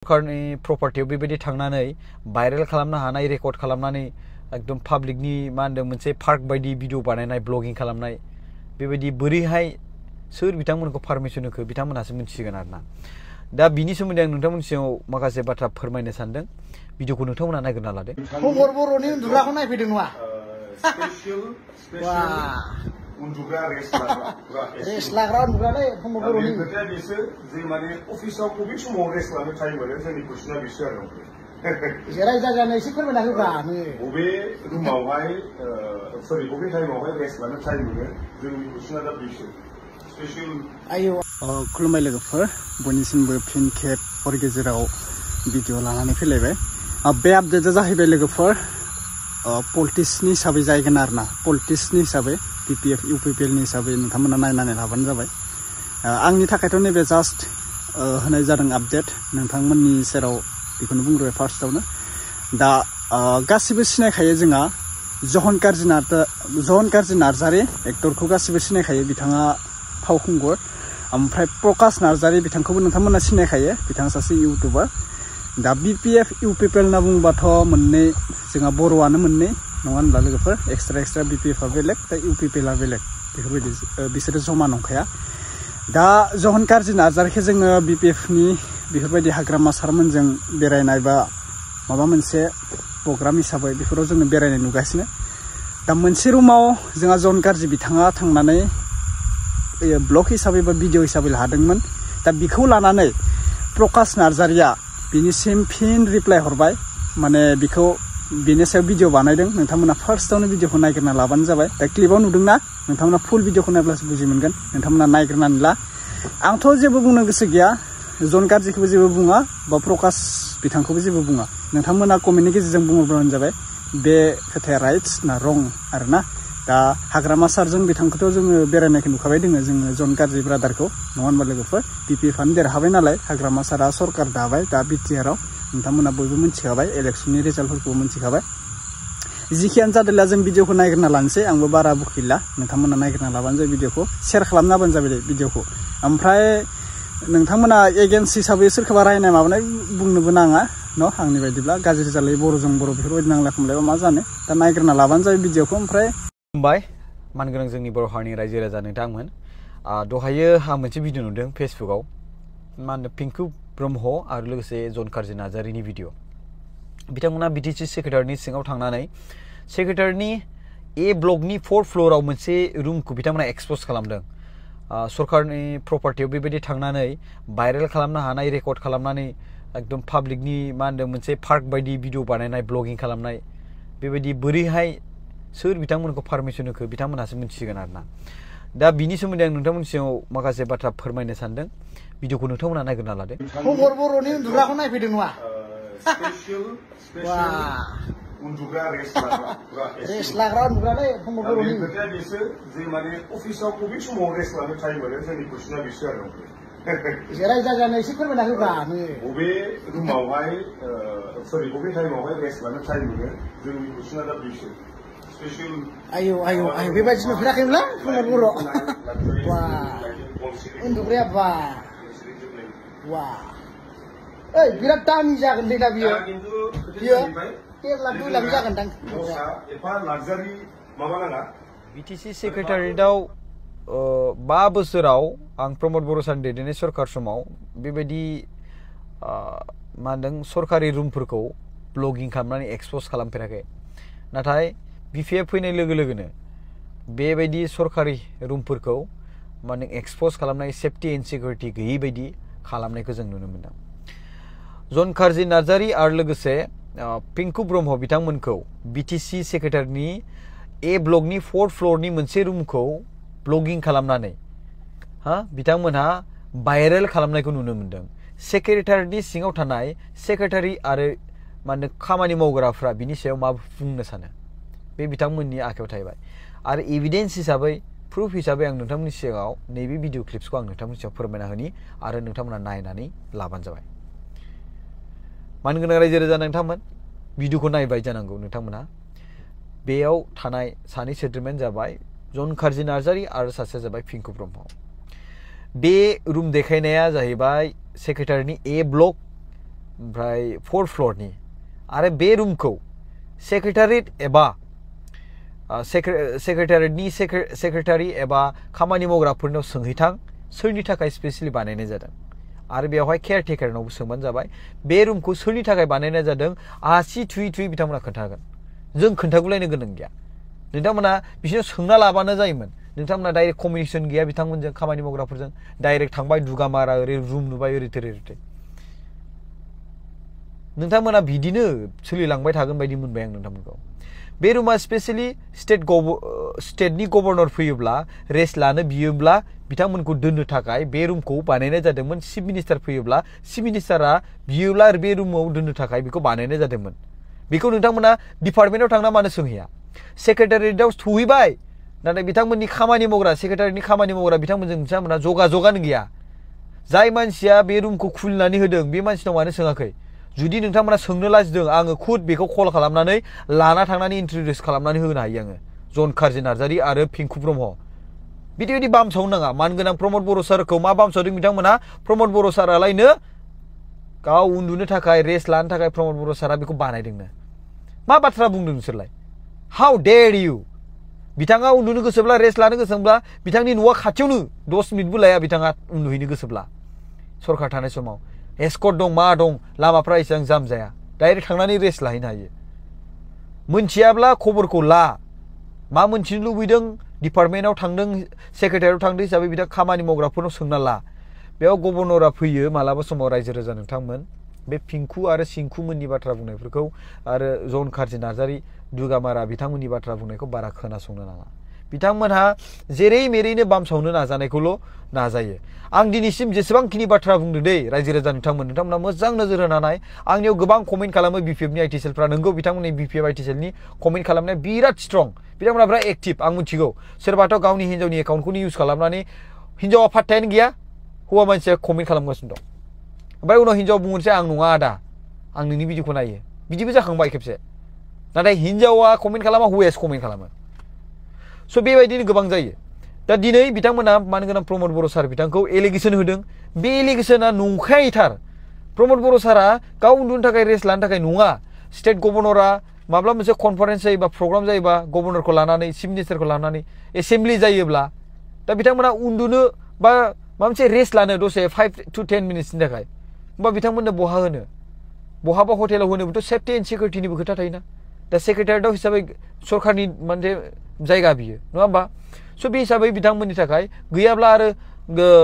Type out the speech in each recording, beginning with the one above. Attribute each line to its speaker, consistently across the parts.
Speaker 1: सरकारनि प्रपार्टियाव बेबायदि थांनानै भाइरेल खालामनो हानाय रेकर्ड खालामनानै एकदम पाब्लिकनि मा होनदों मोनसे पार्क बायदि भिडिअ बानायनाय ब्लगिं खालामनाय बेबायदि बोरैहाय सोर बिथांमोनखौ पारमिसन होखो बिथांमोनासो मिथिसिगोन आरोना दा बिनि सोमोन्दै आं नोंथांमोननि सिगाङाव माखासे बाथ्रा फोरमायनो सानदों भिडिअखौ नोंथांमोना नायग्रोना लादो
Speaker 2: खबर बर'नि उन्दुग्राखौ नायफैदों नङा
Speaker 3: उन्दुग्रा
Speaker 2: रेस्ट लाग्रा उन्दुग्रा दै खबर बर'नि
Speaker 3: खोथाया बिसोर जे माने अफिसाव बबे समाव रेस्ट लानो टाइम मोनो जोंनि कुइसना बिसोर आरो
Speaker 2: रायजा जानो एसे फोरमायना होब्रा
Speaker 3: बबे रुमावहाय सरि बबे टाइमावहाय रेस्ट लानो टाइम मोनो जोंनि कुइसना दा बिसोर स्पेशल
Speaker 2: आयौ खुलुमबाय लोगोफोर बयनिसिमबो फिन खेब हर गेजेराव भिडिअ लानानै फैलायबाय बे आपडेटआ जाहैबाय लोगोफोर पलिटिक्सनि हिसाबै जाहैगोन आरोना पलिटिक्सनि हिसाबै PPF UPPL नि हिसाबै नोंथांमोना नायनानै लाबानो जाबाय आंनि थाखायथ' नैबे जास्ट होनाय जादों आपडेट नोंथांमोननि सेराव बेखौनो बुंग्रोबाय फार्स्टआवनो दा गासिबो सिनायखायो जोंहा जहन कारजि नार्जारि एक्टरखौ गासिबो सिनायखायो बिथाङा फावखुंगुर ओमफ्राय प्रकाश नार्जारि बिथांखौबो नोंथांमोना सिनायखायो बिथाङा सासे इउटुबार दा BPF UPPL होनना बुङोबाथ' मोननै जोंहा बर'आनो मोननै नङा होनब्ला लोगोफोर एक्सट्रा BPF आ बेलेग दा UPPL आ बेलेग बेफोरबायदि बिसोरो जमा नंखाया दा जहन कारजि नार्जारिखौ जोङो BPF नि बेफोरबायदि हाग्रामा सारमोनजों बेरायनाय बा माबा मोनसे प्रग्राम हिसाबै बेफोराव जोङो बेरायनाय नुगासिनो दा मोनसे रुमाव जोंहा जहन कारजि बिथाङा थांनानै ब्लग हिसाबै बा भिडिअ हिसाबै लादोंमोन दा बेखौ लानानै प्रकाश नार्जारिया बिनिसिम फिन रिप्लाय हरबाय माने बिखौ बेनि सायाव भिडिअ बानायदों नोंथांमोना फार्स्टआवनो भिडिअखौ नायग्रोना लाबानो जाबाय दा क्लिपाव नुदोंना नोंथांमोना फुल भिडिअखौ नायब्लासो बुजि मोनगोन नोंथांमोना नायग्रोनानै ला आंथ' जेबो बुंनो गोसो गैया जहन कारजिखौबो जेबो बुङा बा प्रकाश बिथांखौबो जेबो बुङा नोंथांमोना कमेन्टनि गेजेरजों बुङोब्लानो जाबाय बे खोथाया राइट्स ना रं आरोना दा हाग्रामा सारजों बिथांखौथ' जोङो बेरायनायखौ नुखाबाय दोङो जोङो जहन कारजि ब्रादारखौ नङा होनबा लोगोफोर BPF आनो देरहाबाय नालाय हाग्रामा सारा सरकार दाबाय दा BTR आव नोंथांमोना बयबो मिथिखाबाय इलेक्शननि रिजाल्टफोरखौ मिथिखाबाय जिखियानो जादोंला जों भिडिअखौ नायग्रोना लानोसै आंबो बारा बुखिला नोंथांमोना नायग्रोना लाबानो जाबाय भिडिअखौ शेयार खालामना होबानो जाबाय भिडिअखौ ओमफ्राय नोंथांमोना एगेन्स्ट हिसाबै सोरखौबा रायनाय माबानाय बुंनोबो नाङा न' आंनि बायदिब्ला गाज्रि जालायो बर'जों बर' बेफोरबायदि नांलाय खमलायबा मा जानो दा नायग्रोना लाबानो जाबाय भिडिअखौ ओमफ्राय
Speaker 1: खुलुमबाय मानगोनां जोंनि बर' हारिनि रायजो राजा नोंथांमोन दहायो आं मोनसे भिडिअ नुदों फेसबुकआव मा होनो पिंकु ब्रह्म आरो लोगोसे जहन कारजि नार्जारिनि भिडिअ बिथांमोना BTC सेक्रेटारिनि सिङाव थांनानै सेक्रेटारिनि A ब्लकनि 4th फ्ल'राव मोनसे रुमखौ बिथांमोना एक्सप'ज खालामदों सरकारनि प्रपार्टियाव बेबायदि थांनानै भाइरेल खालामनो हानाय रेकर्ड खालामनानै एकदम पाब्लिकनि मा होनदों मोनसे पार्क बायदि भिडिअ बानायनाय ब्लगिं खालामनाय बेबायदि बोरैहाय सोर बिथांमोनखौ पारमिसन होखो बिथांमोनासो मिथिसिगोन आरोना दा बिनि सोमोन्दै आं नोंथांमोननि सिगाङाव माखासे बाथ्रा फोरमायनो सानदों भिडिअखौ नोंथांमोना नायग्रोना लादो
Speaker 2: खबर बर'नि उन्दुग्राखौ नायफैदों नङा
Speaker 3: उन्दुग्रा
Speaker 2: रेस्ट लाग्रा उन्दुग्रा दै खबर बर'नि
Speaker 3: खोथाया बिसोर जे माने अफिसाव बबे समाव रेस्ट लानो टाइम मोनो जोंनि कुइसना बिसोर आरो
Speaker 2: रायजा जानो एसे फोरमायना होब्रा
Speaker 3: बबे रुमावहाय सरि बबे टाइमावहाय रेस्ट लानो टाइम मोनो जोंनि कुइसना दा बिसोर
Speaker 2: आयौ बेबायदि नुफेराखैमोनलां खबर बर' उन्दुग्राया ओइ बिराद दामि जागोन दै दा बियो 1 लाख 2 लाख जागोनदां
Speaker 3: एफा लाक्जारि माबा नाङा
Speaker 1: BTC सेक्रेटारियेटआव 5 बोसोराव आं प्रमद बर' सारनि दैदेननाय सरकार समाव बेबायदि मा होनदों सरकारि रुमफोरखौ ब्लगिं खालामनानै एक्सप'ज खालामफेराखै नाथाय BPF फैनाय लोगो लोगोनो बेबायदि सरकारि रुमफोरखौ माने एक्सप'ज खालामनाय सेफटि एन्ड सिकिउरिटि गैयै बायदि खालामनायखौ जों नुनो मोनदों जहन कारजि नार्जारि आरो लोगोसे पिंकु ब्रह्म बिथांमोनखौ BTC सेक्रेटारिनि A ब्लकनि 4th फ्ल'रनि मोनसे रुमखौ ब्लगिं खालामनानै बिथांमोनहा भाइरेल खालामनायखौ नुनो मोनदों सेक्रेटारिनि सिङाव थानाय सेक्रेटारि आरो माने खामानि मावग्राफ्रा बिनि सायाव मा बुंनो सानो बे बिथांमोननि आखायाव थाबाय आरो एभिडेन्स हिसाबै प्रुफ हिसाबै आं नोंथांमोननि सिगाङाव नैबे भिडिअ क्लिप्सखौ आं नोंथांमोननि सिगाङाव फोरमायना होनि आरो नोंथांमोना नायनानै लाबानो जाबाय मानगोनां रायजो राजा नोंथांमोन भिडिअखौ नायबाय जानांगौ नोंथांमोना बेयाव थानाय सानै सोद्रोमायानो जाबाय जहन कारजि नार्जारि आरो सासेया जाबाय पिंकु ब्रह्म बे रुम देखायनाया जाहैबाय सेक्रेटारिनि A ब्लक ओमफ्राय 4th फ्ल'रनि आरो बे रुमखौ सेक्रेटारियेट एबा सेक्रेटारियेटनि सेक्रेटारि एबा खामानि मावग्राफोरनाव सोंहैथां सोरनि थाखाय स्पेसियेलि बानायनाय जादों आरो बेवहाय केयारटेकारनावबो सोंबानो जाबाय बे रुमखौ सोरनि थाखाय बानायनाय जादों आसि थुयै बिथांमोना खोन्थागोन जों खोन्थागुलायनो गोनां गैया नोंथांमोना बिसोरनाव सोंना लाबानो जायोमोन नोंथांमोना डाइरेक्ट कमिउनिकेसन गैया बिथांमोनजों खामानि मावग्राफोरजों डाइरेक्ट थांबाय दुगामारा ओरै रुम नुबाय ओरै नोंथांमोना बिदिनो सोलिलांबाय थागोन बायदि मोनबाय आं नोंथांमोनखौ बे रुमा स्पेसियेलि स्टेटनि गभर्नर फैयोब्ला रेस्ट लानो बियोब्ला बिथांमोनखौ दोननो थाखाय बे रुमखौ बानायनाय जादोंमोन चिफ मिनिस्टार फैयोब्ला चिफ मिनिस्टारा बियोब्ला बे रुमाव दोननो थाखाय बेखौ बानायनाय जादोंमोन बेखौ नोंथांमोना डिपार्टमेन्टआव थांना मानो सोंहैया सेक्रेटारियेटआव सहैबाय नाथाय बिथांमोननि खामानि मावग्रा सेक्रेटारिनि खामानि मावग्रा बिथांमोना जगाजगानो गैया जाय मानसिया बे रुमखौ खुलिनानै होदों बे मानसिनाव मानो सोङाखै जुदि नोंथांमोना सोंनो लाजिदों आङो खुद बेखौ कल खालामनानै लाना थांनानै इन्ट्रडिउस खालामनानै होनो हायो आङो जन कार्जि नार्जारि आरो पिंकु ब्रह्म बिदि बामसावनो नाङा मानगोनां प्रमद बर' सारखौ मा बामसावदों बिथांमोना प्रमद बर' सारालायनो गाव उन्दुनो थाखाय रेस्ट लानो थाखाय प्रमद बर' सारा बेखौ बानायदोंनो मा बाथ्रा बुंदों नोंसोरलाय हाउ डेयर इउ बिथाङा उन्दुनो गोसोब्ला रेस्ट लानो गोसोब्ला बिथांनि न'आ खाथियावनो 10 मिनिटबो लाया बिथाङा उन्दुहैनो गोसोब्ला सरकार थानाय समाव एस्कर्ट दं मा दं लामाफ्रा एसेबां जाम जाया डाइरेक्ट थांनानै रेस्ट लाहैनो हायो मोनथियाब्ला खबरखौ ला मा मोनथिनो लुबैदों डिपार्टमेन्टआव थांदों सेक्रेटारियाव थांदों हिसाबै बिथां खामानि मावग्राफोरनाव सोंना ला बेयाव गभर्नरा फैयो मालाबा समाव रायजो राजा नोंथांमोन बे पिंकु आरो सिंकुमोननि बाथ्रा बुंनायफोरखौ आरो जन कार्जि नार्जारि दुगामारा बिथांमोननि बाथ्रा बुंनायखौ बारा खोनासंनो नाङा बिथांमोनहा जेरै मेरैनो बामसावनो नाजानायखौल' नाजायो आं दिनैसिम जेसेबांखिनि बाथ्रा बुंदों दै रायजो राजा नोंथांमोना मोजां नोजोर होनानै आंनियाव गोबां कमेन्ट खालामो बिपिएफनि आइटिसेलफ्रा नोंगौ बिथांमोननि बिपिएफ आइटिसेलनि कमेन्ट खालामनाया बिराद स्ट्रं बिथांमोना बिराद एक्टिभ आं मिथिगौ सोरबाथ' गावनि हिन्जावनि एकाउन्टखौनो इउज खालामनानै हिन्जावा फात्तायानो गैया हौवा मानसिया कमेन्ट खालामगासिनो दं ओमफ्राय उनाव हिन्जाव बुंनोसै आं नङा आदा आं नोंनि भिडिअखौ नायो बिदिबो जाखांबाय खेबसे नाथाय हिन्जावा कमेन्ट खालामा हौवायासो कमेन्ट खालामो स' बेबायदिनो गोबां जायो दा दिनै बिथांमोना मानगोनां प्रमद बर' सार बिथांखौ एलिगेसन होदों बे एलिगेसना नंखायथार प्रमद बर' सारा गाव उन्दुनो थाखाय रेस्ट लानो थाखाय नङा स्टेट गभर्नरा माब्ला मोनसे कनफारेन्स जायोबा प्रग्राम जायोबा गभर्नरखौ लानानै चिफ मिनिस्टारखौ लानानै एसेम्बलि जायोब्ला दा बिथांमोना उन्दुनो बा माबा मोनसे रेस्ट लानो दसे 5 to 10 मिनिट्सनि थाखाय होमबा बिथांमोननो बहा होनो बहाबा हटेलाव होनोबोथ' सेफ्टि एन्ड सिकिउरिटिनिबो खोथा थायोना दा सेक्रेटारियेटआव हिसाबै सरकारनि मोनसे जायगा बियो नङा होमबा स' बे हिसाबै बिथांमोननि थाखाय गैयाब्ला आरो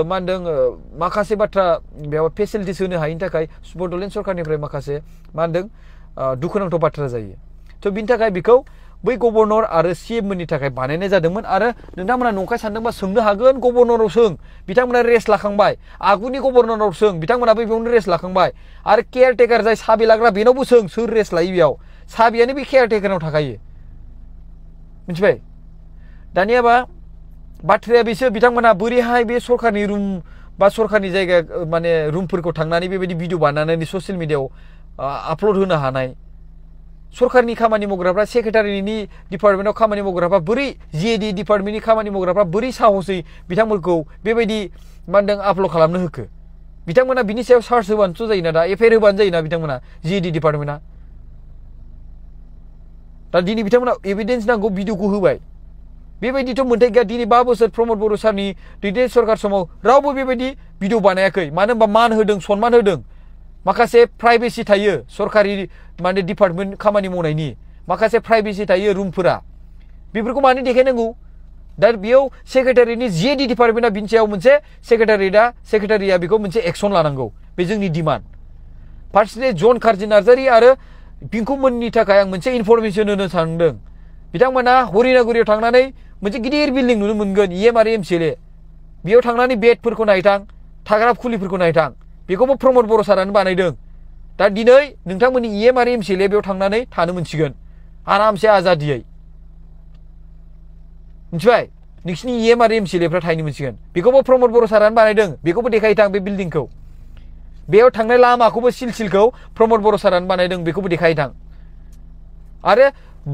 Speaker 1: मा होनदों माखासे बाथ्रा बेयाव फेसिलिटिस होनो हायिनि थाखाय बड'लेण्ड सरकारनिफ्राय माखासे मा होनदों दुखुनांथाव बाथ्रा जायो थ' बिनि थाखाय बेखौ बै गभर्नर आरो सिएम मोननि थाखाय बानायनाय जादोंमोन आरो नोंथांमोना नंखाय सानदोंबा सोंनो हागोन गभर्नराव सों बिथांमोना रेस्ट लाखांबाय आगुनि गभर्नराव सों बिथांमोनाबो बेयावनो रेस्ट लाखांबाय आरो केयारटेकार जाय साबि लाग्रा बेनावबो सों सोर रेस्ट लायो बेयाव साबियानो बे केयारटेकारनाव थाखायो मिथिबाय दानियाबा बाथ्राया बिसोर बिथांमोना बोरैहाय बे सरकारनि रुम बा सरकारनि जायगा माने रुमफोरखौ थांनानै बेबायदि भिडिअ बानायनानै ससियेल मिडियाआव आपल'ड होनो हानाय सरकारनि खामानि मावग्राफ्रा सेक्रेटारिनि डिपार्टमेन्टआव खामानि मावग्राफ्रा बोरै जिएडि डिपार्टमेन्टनि खामानि मावग्राफ्रा बोरै साहसै बिथांमोनखौ बेबायदि मा होनदों आपल'ड खालामनो होखो बिथांमोना बिनि सायाव सार्च होबानोथ' जायोना दा एफआइआर होबानो जायोना बिथांमोना जिएडि डिपार्टमेन्टआ दा दिनै बिथांमोना एभिडेन्स नांगौ भिडिअखौ होबाय बेबायदिथ' मोन्थाय गैया दिनै 5 बोसोर प्रमद बर' सारनि दैदेन सरकार समाव रावबो बेबायदि भिडिअ बानायाखै मानो होनबा मान होदों सनमान होदों माखासे प्राइभेसि थायो सरकारि माने डिपार्टमेन्ट खामानि मावनायनि माखासे प्राइभेसि थायो रुमफोरा बेफोरखौ मानो देखायनांगौ दा बेयाव सेक्रेटारिनि जिएडि डिपार्टमेन्टआ बिनि सायाव मोनसे सेक्रेटारिया बेखौ मोनसे एक्सन लानांगौ बे जोंनि डिमान्ड फार्स्टलि जन कार्जि नार्जारि आरो पिंकुमोननि थाखाय आं मोनसे इनफरमेसन होनो सानदों बिथांमोना हरिनागुरियाव थांनानै मोनसे गिदिर बिल्डिं नुनो मोनगोन इएम आरो एमसिएलए बेयाव थांनानै बेडफोरखौ नायथां थाग्रा खुलिफोरखौ नायथां बेखौबो प्रमद बर' सारानो बानायदों दा दिनै नोंथांमोननि इएम आरो एमसिएलए बेयाव थांनानै थानो मोनसिगोन आरामसे आजादियै मिथिबाय नोंसिनि इएम आरो एमसिएलएफ्रा थाहैनो मोनसिगोन बेखौबो प्रमद बर' सारानो बानायदों बेखौबो देखायथां बे बिल्डिंखौ बेयाव थांनाय लामाखौबो सिलसिलखौ प्रमद बर' सारानो बानायदों बेखौबो देखायथां आरो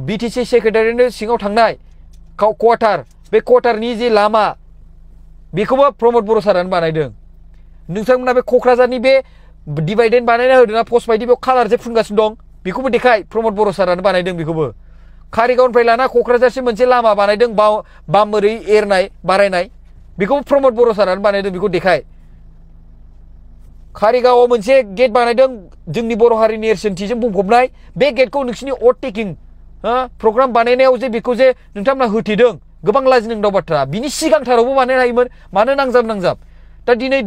Speaker 1: बिटिसि सेक्रेटारिनि सिङाव थांनाय क्वार्टार बे क्वार्टारनि जे लामा बेखौबो प्रमद बर' सारानो बानायदों नोंथांमोना बे क'क्राझारनि बे डिभाइडेड बानायना होदों ना पस्ट बायदि बेयाव कालार जे फुनगासिनो दं बेखौबो देखाय प्रमद बर' सारानो बानायदों बेखौबो कारिगावनिफ्राय लाना क'क्राझारसिम मोनसे लामा बानायदों बाम ओरै एरनाय बारायनाय बेखौबो प्रमद बर' सारानो बानायदों बेखौ देखाय कारिगावआव मोनसे गेट बानायदों जोंनि बर' हारिनि नेरसोनथिजों बुंफबनाय बे गेटखौ नोंसिनि अट टेकिं प्रग्राम बानायनायाव जे बेखौ जे नोंथांमोना होथेदों गोबां लाजिनांथाव बाथ्रा बिनि सिगांथारावबो बानायनो हायोमोन मानो नांजाब दा दिनै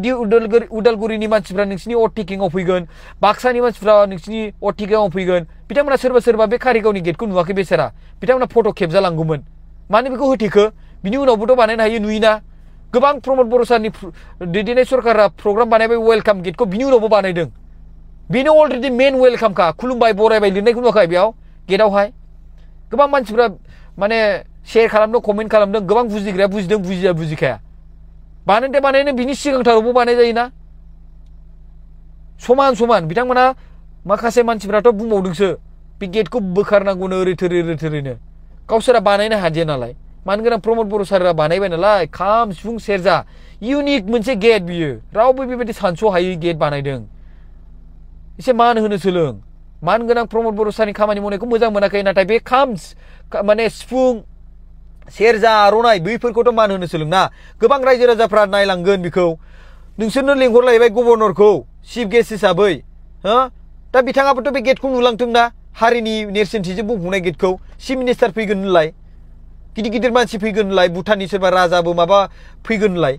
Speaker 1: उदालगुरिनि मानसिफ्रा नोंसिनि अट टेकिंआव फैगोन बाक्सानि मानसिफ्रा नोंसिनि अट टेकिंआव फैगोन बिथांमोना सोरबा बे कारिगावनि गेटखौ नुवाखै बेसेरा बिथांमोना फट' खेबजालांगौमोन मानो बेखौ होथेखो बिनि उनावबोथ' बानायनो हायो नुयोना गोबां प्रमद बर' सारनि दैदेननाय सरकारा प्रग्राम बानायबाय वेलकाम गेटखौ बिनि उनावबो बानायदों बेनो अलरेडि मेन वेलकामखा खुलुमबाय बरायबाय लिरनायखौ नुवाखै बेयाव गेटआवहाय गोबां मानसिफ्रा माने शेयार खालामदों कमेन्ट खालामदों गोबां बुजिग्राया बुजिदों बुजिया बुजिखाया बानायनो बिनि सिगांथारावबो बानाय जायोना समान बिथांमोना माखासे मानसिफ्राथ' बुंबावदोंसो बे गेटखौ बोखारनांगौनो ओरै थोरैनो गावसोरा बानायनो हादिया नालाय मानो गोनां प्रमद बर' सारा बानायबाय नालाय खाम सिफुं सेरजा इउनिक मोनसे गेट बियो रावबो बेबायदि सानस' हायै गेट बानायदों एसे मान होनो सोलों मान गोनां प्रमद बर' सारनि खामानि मावनायखौ मोजां मोनाखै नाथाय बे खाम माने सिफुं सेरजा आर'नाइ बैफोरखौथ' मान होनो सोलोंना गोबां रायजो राजाफ्रा नायलांगोन बेखौ नोंसोरनो लेंहरलायबाय गभर्नरखौ चिफ गेस्ट हिसाबै दा बिथाङाबोथ' बे गेटखौ नुलांथोंना हारिनि नेरसोनथिजों बुंफबनाय गेटखौ चिफ मिनिस्टार फैगोन होनलाय गिदिर मानसि फैगोन होनलाय भुटाननि सोरबा राजाबो माबा फैगोन होनलाय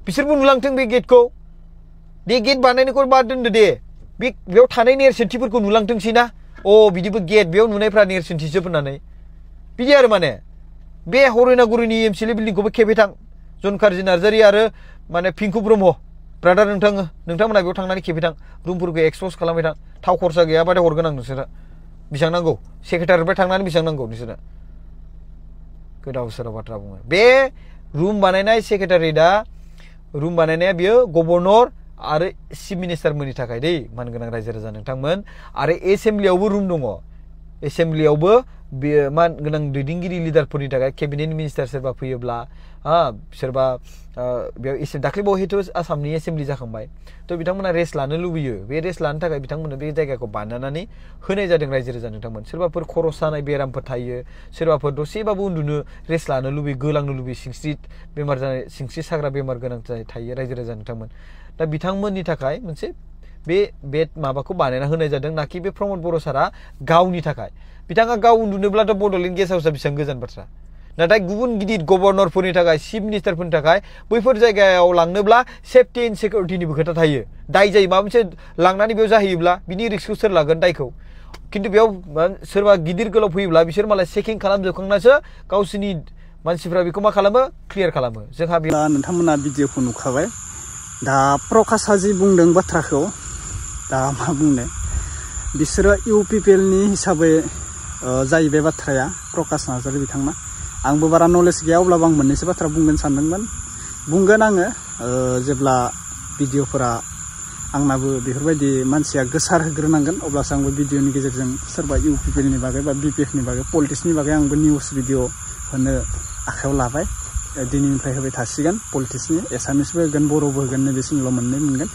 Speaker 1: बिसोरबो नुलांथों बे गेटखौ दे गेट बानायनायखौ बाद दोनदो दे बेयाव थानाय नेरसोनथिफोरखौ नुलांथोंसै ना बिदिबो गेट बेयाव नुनायफ्रा नेरसोनथिजोब होननानै बिदि आरो माने बे हरिनागुरिनि एमसिएलए बिल्डिंखौबो खेबे थां जनकार्जि नार्जारि आरो माने पिंकु ब्रह्म ब्रादार नोंथांमोना बेयाव थांनानै खेबे थां रुमफोरखौ एक्सप'ज खालामबाय थां थाव खरसा गैयाबाथाय हरगोन आं नोंसोरा बेसेबां नांगौ सेक्रेटारिनिफ्राय थांनानै बेसेबां नांगौ नोंसोरनो गोदाव सोराव बाथ्रा बुङो बे रुम बानायनाय सेक्रेटारियेटआ रुम बानायनाया बियो गभर्नर आरो चिफ मिनिस्टार मोननि थाखाय दै मानगोनां रायजो राजा नोंथांमोन आरो एसेम्ब्लियावबो रुम दङ एसेम्ब्लियावबो बे मानगोनां दैदेनगिरि लिडारफोरनि थाखाय केबिनेट मिनिस्टार सोरबा फैयोब्ला सोरबा बेयाव दाख्लै बावैथ' आसामनि एसेम्ब्लि जाखांबाय थ' बिथांमोना रेस्ट लानो लुबैयो बे रेस्ट लानो थाखाय बिथांमोननो बे जायगाखौ बानायनानै होनाय जादों रायजो राजा नोंथांमोन सोरबाफोर खर' सानाय बेरामफोर थायो सोरबाफोर दसेबाबो उन्दुनो रेस्ट लानो लुबैयो गोलांनो लुबैयो सिंस्रि साग्रा बेमार गोनां थायो रायजो राजा नोंथांमोन दा बिथांमोननि थाखाय मोनसे बे बेड माबाखौ बानायना होनाय जादों नाखि बे प्रमद बर' सारा गावनि थाखाय बिथाङा गाव उन्दुनोब्लाथ' बड'लेण्ड गेस्ट हाउसआ बेसेबां गोजान बाथ्रा नाथाय गुबुन गिदिर गभर्नरफोरनि थाखाय चिफ मिनिस्टारफोरनि थाखाय बैफोर जायगायाव लांनोब्ला सेफटि एन्ड सिकिउरिटिनिबो खोथा थायो दाय जायो माबा मोनसे लांनानै बेयाव जाहैयोब्ला बिनि रिस्कखौ सोर लागोन दायखौ खिन्थु बेयाव सोरबा गिदिर गोलाव फैयोब्ला बिसोर मालाय चेकिं खालामजोबखांनासो गावसोरनि मानसिफ्रा बेखौ मा खालामो क्लियार खालामो जोंहा
Speaker 2: नोंथांमोना भिडिअखौ नुखाबाय दा प्रकाशआ जि बुंदों बाथ्राखौ दा मा बुंनो बिसोरो इउपिपिएलनि हिसाबै जाहैबाय बाथ्राया प्रकाश नार्जारि बिथांना आंबो बारा नलेज गैया अब्लाबो आं मोननैसो बाथ्रा बुंगोन सानदोंमोन बुंगोन आङो जेब्ला भिडिअफोरा आंनाबो बेफोरबायदि मानसिया गोसार होग्रोनांगोन अब्लासो आंबो भिडिअनि गेजेरजों सोरबा इउपिपिएलनि बागै बा बिपिएफनि बागै पलिटिक्सनि बागै आंबो निउस भिडिअ होनो आखायाव लाबाय दिनैनिफ्राय होबाय थासिगोन पलिटिक्सनि एसामिसबो होगोन बर'बो होगोन नैबेसिमल' मोननै मोनगोन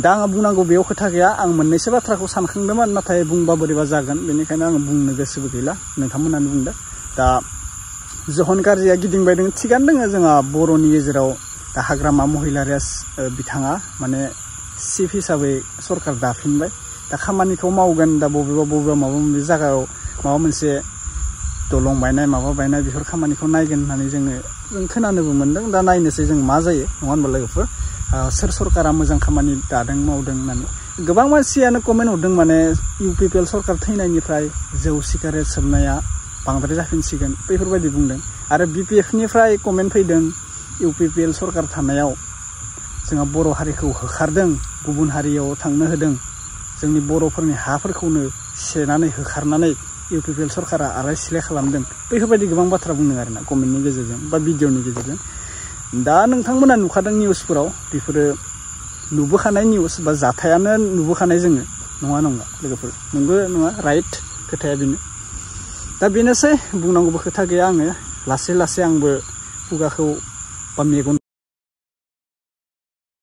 Speaker 2: दा आङो बुंनांगौ बेयाव खोथा गैया आं मोननैसो बाथ्राखौ सानखांदोंमोन नाथाय बुंबा बोरैबा जागोन बेनिखायनो आङो बुंनो गोसोबो गैला नोंथांमोनानो बुंदो दा जहन गार्जिया गिदिंबाय दङ थिगानो दङ जोंहा बर'नि गेजेराव दा हाग्रामा महिलारिया बिथाङा माने चिफ हिसाबै सरकार दाफिनबाय दा खामानिखौ मावगोन दा बबेबा माबा मोनसे जायगायाव माबा मोनसे दलं बायनाय माबा बायनाय बेफोर खामानिखौ नायगोन होननानै जों खोनानोबो मोन्दों दा नायनोसै जों मा जायो नङा होनबा लोगोफोर सोर सरकारा मोजां खामानि दादों मावदों होननानै गोबां मानसियानो कमेन्ट हरदों माने इउपिपिएल सरकार थैनायनिफ्राय जौ सिगारेट सोबनाया बांद्राय जाफिनसिगोन बेफोरबायदि बुंदों आरो बिपिएफनिफ्राय कमेन्ट फैदों इउपिपिएल सरकार थानायाव जोंहा बर' हारिखौ होखारदों गुबुन हारियाव थांनो होदों जोंनि बर'फोरनि हाफोरखौनो सेनानै होखारनानै इउपिपिएल सरकारा आलाय सिलाय खालामदों बेफोरबायदि गोबां बाथ्रा बुंदों आरोना कमेन्टनि गेजेरजों बा भिडिअनि गेजेरजों दा नोंथांमोना नुखादों निउसफोराव बेफोरो नुबोखानाय निउस बा जाथायानो नुबोखानाय जोङो नङा लोगोफोर नंगौ नङा राइट खोथाया बेनो दा बेनोसै बुंनांगौबो खोथा गैया आङो लासै आंबो खुगाखौ बा मेगन